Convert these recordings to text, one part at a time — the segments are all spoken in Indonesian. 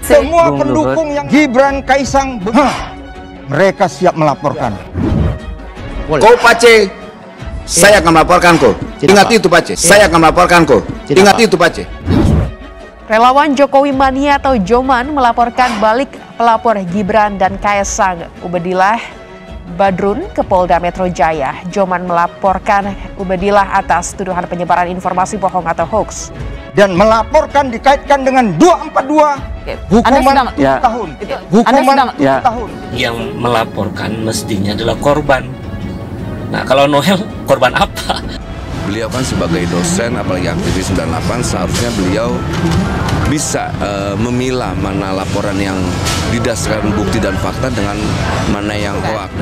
Semua pendukung yang Gibran Kaisang, mereka siap melaporkan. Kau Pace, saya akan melaporkan kau. Ingat itu Pace, saya akan melaporkan kau. Ingat itu Pace. Relawan Jokowi Mania atau Joman melaporkan balik pelapor Gibran dan Kaisang Ubedillah Badrun ke Polda Metro Jaya. Joman melaporkan Ubedillah atas tuduhan penyebaran informasi bohong atau hoax. Dan melaporkan dikaitkan dengan 242 hukuman 7 tahun. Hukuman 7 tahun. Yang melaporkan mestinya adalah korban. Nah, kalau Noel korban apa? Beliau kan sebagai dosen, apalagi aktivis 98, seharusnya beliau bisa memilah mana laporan yang didasarkan bukti dan fakta dengan mana yang hoax.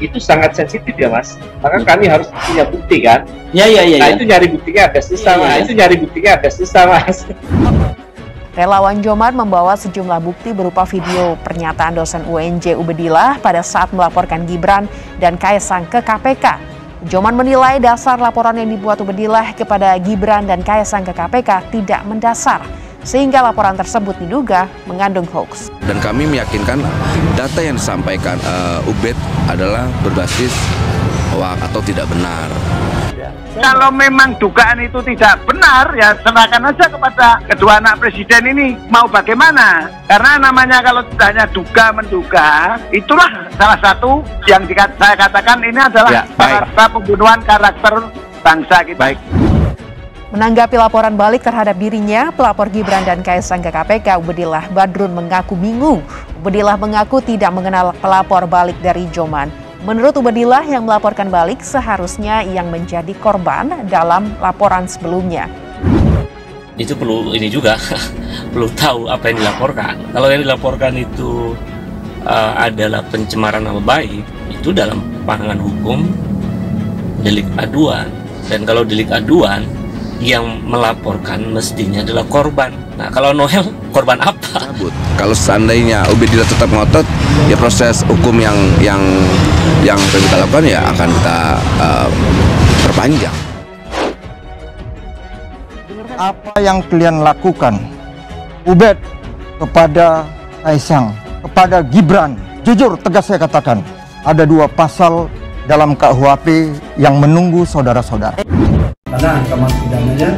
Itu sangat sensitif ya Mas, maka kami harus punya bukti kan. Nah itu nyari buktinya agak susah Mas. Itu nyari buktinya agak susah Mas. Relawan Joman membawa sejumlah bukti berupa video pernyataan dosen UNJ Ubedillah pada saat melaporkan Gibran dan Kaisang ke KPK. Joman menilai dasar laporan yang dibuat Ubedillah kepada Gibran dan Kaisang ke KPK tidak mendasar, sehingga laporan tersebut diduga mengandung hoax. Dan kami meyakinkan data yang disampaikan Ubed adalah berbasis hoax atau tidak benar. Kalau memang dugaan itu tidak benar, ya serahkan aja kepada kedua anak presiden ini mau bagaimana. Karena namanya kalau tidak hanya duga-menduga, itulah salah satu yang saya katakan ini adalah pembunuhan karakter bangsa kita. Baik. Menanggapi laporan balik terhadap dirinya, pelapor Gibran dan Kaisang ke KPK, Ubedillah Badrun mengaku bingung. Ubedillah mengaku tidak mengenal pelapor balik dari Joman. Menurut Ubedillah, yang melaporkan balik seharusnya yang menjadi korban dalam laporan sebelumnya. Itu perlu ini juga, perlu tahu apa yang dilaporkan. Kalau yang dilaporkan itu adalah pencemaran nama baik, itu dalam pandangan hukum delik aduan. Dan kalau delik aduan, yang melaporkan mestinya adalah korban. Nah, kalau Noel korban apa? Kalau seandainya Ubedillah tetap ngotot, ya proses hukum yang kita lakukan ya akan kita perpanjang. Apa yang kalian lakukan, Ubed, kepada Kaisang, kepada Gibran, jujur tegas saya katakan, ada 2 pasal dalam KUHP yang menunggu saudara-saudara. Karena ancaman pidananya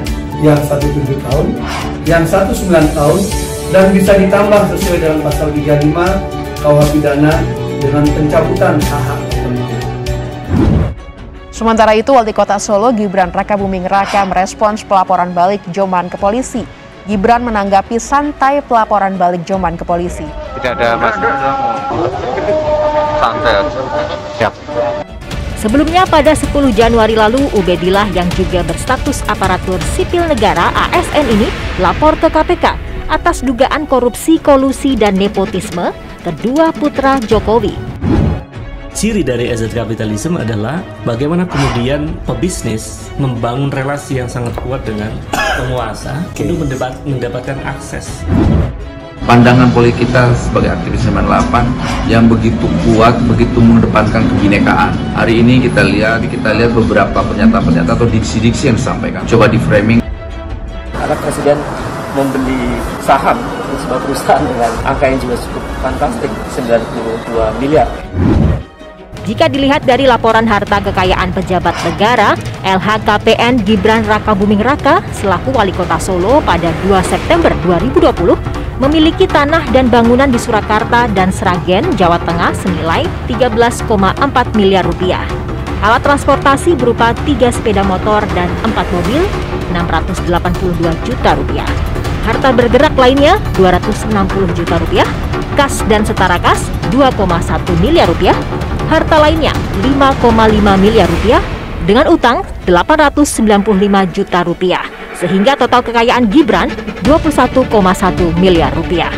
yang 1 7 tahun, yang 1 9 tahun, dan bisa ditambah sesuai dengan pasal 35 KUH pidana dengan pencabutan hak-hak tertentu. Sementara itu, Wali Kota Solo Gibran Rakabuming Raka merespons pelaporan balik Joman ke polisi. Gibran menanggapi santai pelaporan balik Joman ke polisi. Tidak ada masalah, santai aja. Siap. Sebelumnya pada 10 Januari lalu, Ubedillah yang juga berstatus aparatur sipil negara ASN ini lapor ke KPK atas dugaan korupsi, kolusi, dan nepotisme kedua putra Jokowi. Ciri dari asset capitalism adalah bagaimana kemudian pebisnis membangun relasi yang sangat kuat dengan penguasa untuk mendapatkan akses. Pandangan politik kita sebagai aktivis 98 yang begitu kuat, begitu mengedepankan kebinekaan. Hari ini kita lihat beberapa pernyataan-pernyataan atau diksi-diksi yang disampaikan. Coba di framing. Karena Presiden membeli saham di sebuah perusahaan dengan angka yang juga cukup fantastik, 92 miliar. Jika dilihat dari laporan harta kekayaan pejabat negara, LHKPN Gibran Rakabuming Raka selaku Wali Kota Solo pada 2 September 2020 memiliki tanah dan bangunan di Surakarta dan Sragen, Jawa Tengah senilai 13,4 miliar rupiah. Alat transportasi berupa 3 sepeda motor dan 4 mobil, 682 juta rupiah. Harta bergerak lainnya 260 juta rupiah, kas dan setara kas 2,1 miliar rupiah, harta lainnya 5,5 miliar rupiah, dengan utang 895 juta rupiah. Sehingga total kekayaan Gibran 21,1 miliar rupiah.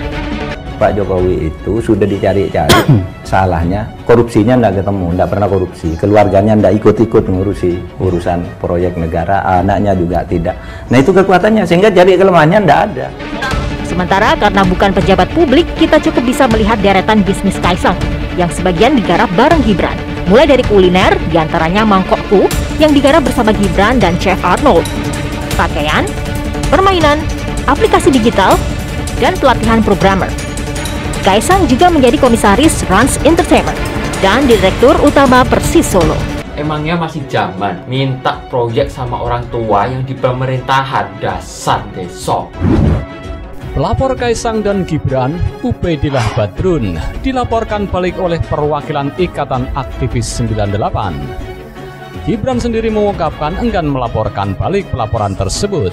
Pak Jokowi itu sudah dicari-cari, salahnya korupsinya enggak ketemu, enggak pernah korupsi, keluarganya enggak ikut-ikut mengurusi urusan proyek negara, anaknya juga tidak. Nah itu kekuatannya, sehingga cari kelemahannya enggak ada. Sementara karena bukan pejabat publik, kita cukup bisa melihat deretan bisnis Kaisang yang sebagian digarap bareng Gibran. Mulai dari kuliner, diantaranya Mangkokku yang digarap bersama Gibran dan Chef Arnold. Pakaian, permainan, aplikasi digital, dan pelatihan programmer. Kaisang juga menjadi komisaris Rans Entertainment dan Direktur Utama Persis Solo. Emangnya masih zaman minta proyek sama orang tua yang di pemerintahan, dasar besok. Pelapor Kaisang dan Gibran, Ubedillah Badrun, dilaporkan balik oleh perwakilan Ikatan Aktivis 98. Gibran sendiri mengungkapkan enggan melaporkan balik pelaporan tersebut.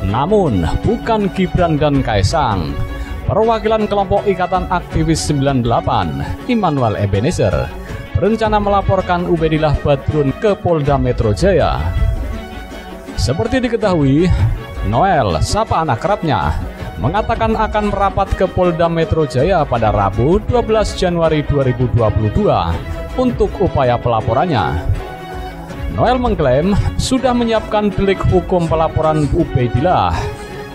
Namun, bukan Gibran dan Kaisang. Perwakilan kelompok Ikatan Aktivis 98, Immanuel Ebenezer, berencana melaporkan Ubedillah Badrun ke Polda Metro Jaya. Seperti diketahui, Noel, sapa anak kerapnya, mengatakan akan merapat ke Polda Metro Jaya pada Rabu 12 Januari 2022 untuk upaya pelaporannya. Noel mengklaim sudah menyiapkan delik hukum pelaporan Ubedillah.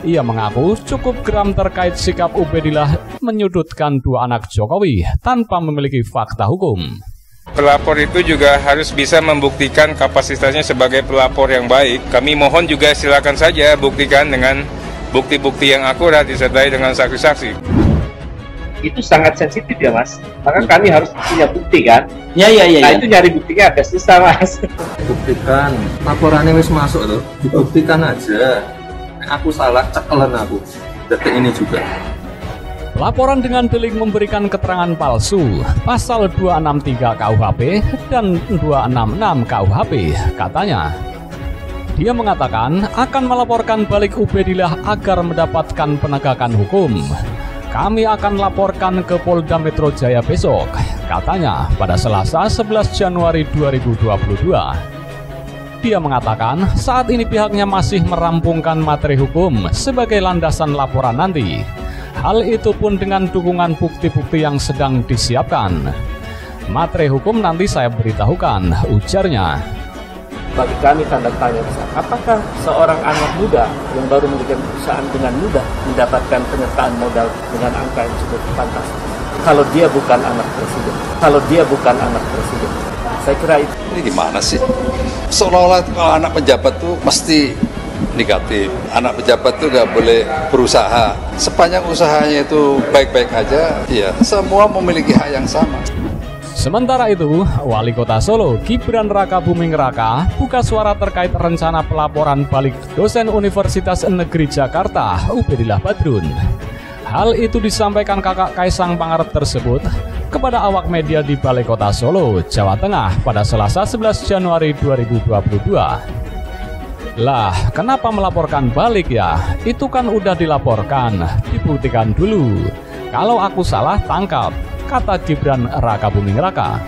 Ia mengaku cukup geram terkait sikap Ubedillah menyudutkan dua anak Jokowi tanpa memiliki fakta hukum. Pelapor itu juga harus bisa membuktikan kapasitasnya sebagai pelapor yang baik. Kami mohon juga silakan saja buktikan dengan bukti-bukti yang akurat disertai dengan saksi-saksi. Itu sangat sensitif ya Mas, maka kami harus punya bukti kan? Nah itu nyari buktinya agak susah Mas. Buktikan, laporannya wis masuk loh, dibuktikan aja. Aku salah, cekelan aku, detik ini juga. Laporan dengan delik memberikan keterangan palsu, pasal 263 KUHP dan 266 KUHP, katanya. Dia mengatakan akan melaporkan balik Ubedillah agar mendapatkan penegakan hukum. Kami akan laporkan ke Polda Metro Jaya besok, katanya pada Selasa 11 Januari 2022. Dia mengatakan saat ini pihaknya masih merampungkan materi hukum sebagai landasan laporan nanti. Hal itu pun dengan dukungan bukti-bukti yang sedang disiapkan. Materi hukum nanti saya beritahukan, ujarnya. Bagi kami tanda tanya besar, apakah seorang anak muda yang baru mendirikan perusahaan dengan mudah mendapatkan penyertaan modal dengan angka yang cukup fantastis? Kalau dia bukan anak presiden, saya kira itu. Ini gimana sih? Seolah-olah kalau anak pejabat tuh mesti negatif. Anak pejabat tuh nggak boleh berusaha. Sepanjang usahanya itu baik-baik aja, ya semua memiliki hak yang sama. Sementara itu, Wali Kota Solo Gibran Rakabuming Raka buka suara terkait rencana pelaporan balik dosen Universitas Negeri Jakarta Ubedillah Badrun. Hal itu disampaikan kakak Kaisang Pangarep tersebut kepada awak media di Balai Kota Solo, Jawa Tengah pada Selasa 11 Januari 2022. Lah, kenapa melaporkan balik ya? Itu kan udah dilaporkan, dibuktikan dulu. Kalau aku salah, tangkap, kata Gibran Rakabuming Raka.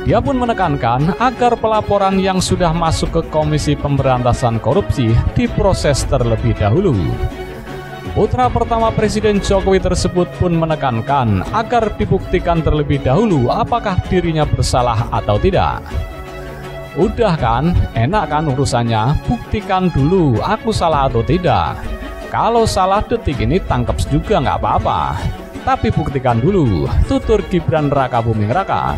Dia pun menekankan agar pelaporan yang sudah masuk ke Komisi Pemberantasan Korupsi diproses terlebih dahulu. Putra pertama Presiden Jokowi tersebut pun menekankan agar dibuktikan terlebih dahulu apakah dirinya bersalah atau tidak. Udah kan, enak kan urusannya, buktikan dulu aku salah atau tidak. Kalau salah detik ini tangkap juga nggak apa-apa. Tapi buktikan dulu, tutur Gibran Rakabuming Raka.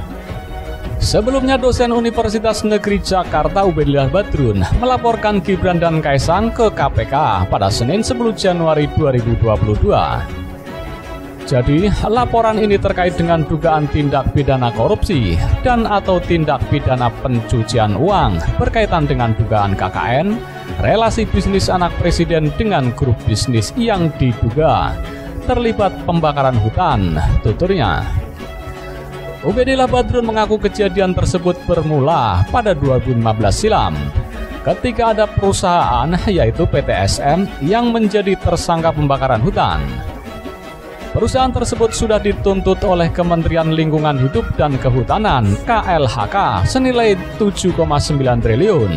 Sebelumnya dosen Universitas Negeri Jakarta Ubedillah Badrun melaporkan Gibran dan Kaisang ke KPK pada Senin 10 Januari 2022. Jadi, laporan ini terkait dengan dugaan tindak pidana korupsi dan atau tindak pidana pencucian uang berkaitan dengan dugaan KKN, relasi bisnis anak presiden dengan grup bisnis yang diduga terlibat pembakaran hutan, tuturnya. Ubedillah Badrun mengaku kejadian tersebut bermula pada 2015 silam, ketika ada perusahaan yaitu PTSM yang menjadi tersangka pembakaran hutan. Perusahaan tersebut sudah dituntut oleh Kementerian Lingkungan Hidup dan Kehutanan KLHK senilai 7,9 triliun.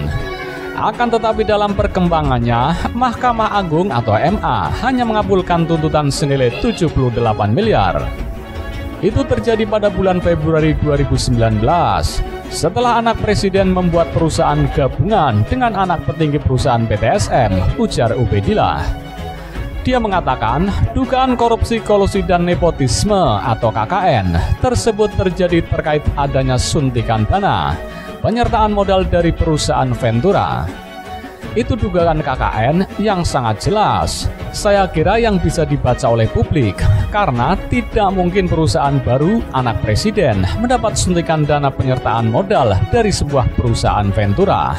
Akan tetapi dalam perkembangannya, Mahkamah Agung atau MA hanya mengabulkan tuntutan senilai 78 miliar. Itu terjadi pada bulan Februari 2019, setelah anak presiden membuat perusahaan gabungan dengan anak petinggi perusahaan PTSM, ujar Ubedillah. Dia mengatakan, dugaan korupsi, kolusi, dan nepotisme atau KKN tersebut terjadi terkait adanya suntikan dana, penyertaan modal dari perusahaan Ventura. Itu dugaan KKN yang sangat jelas. Saya kira yang bisa dibaca oleh publik, karena tidak mungkin perusahaan baru anak presiden mendapat suntikan dana penyertaan modal dari sebuah perusahaan Ventura,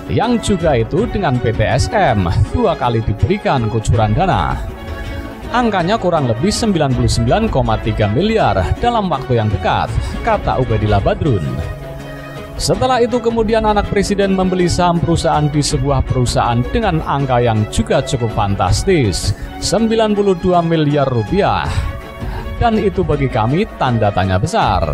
yang juga itu dengan PTSM 2 kali diberikan kucuran dana. Angkanya kurang lebih 99,3 miliar dalam waktu yang dekat, kata Ubedillah Badrun. Setelah itu kemudian anak presiden membeli saham perusahaan di sebuah perusahaan dengan angka yang juga cukup fantastis, 92 miliar rupiah. Dan itu bagi kami tanda tanya besar.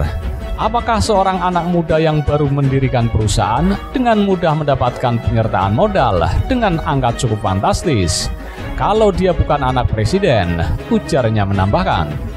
Apakah seorang anak muda yang baru mendirikan perusahaan dengan mudah mendapatkan penyertaan modal dengan angka cukup fantastis? Kalau dia bukan anak presiden, ujarnya menambahkan.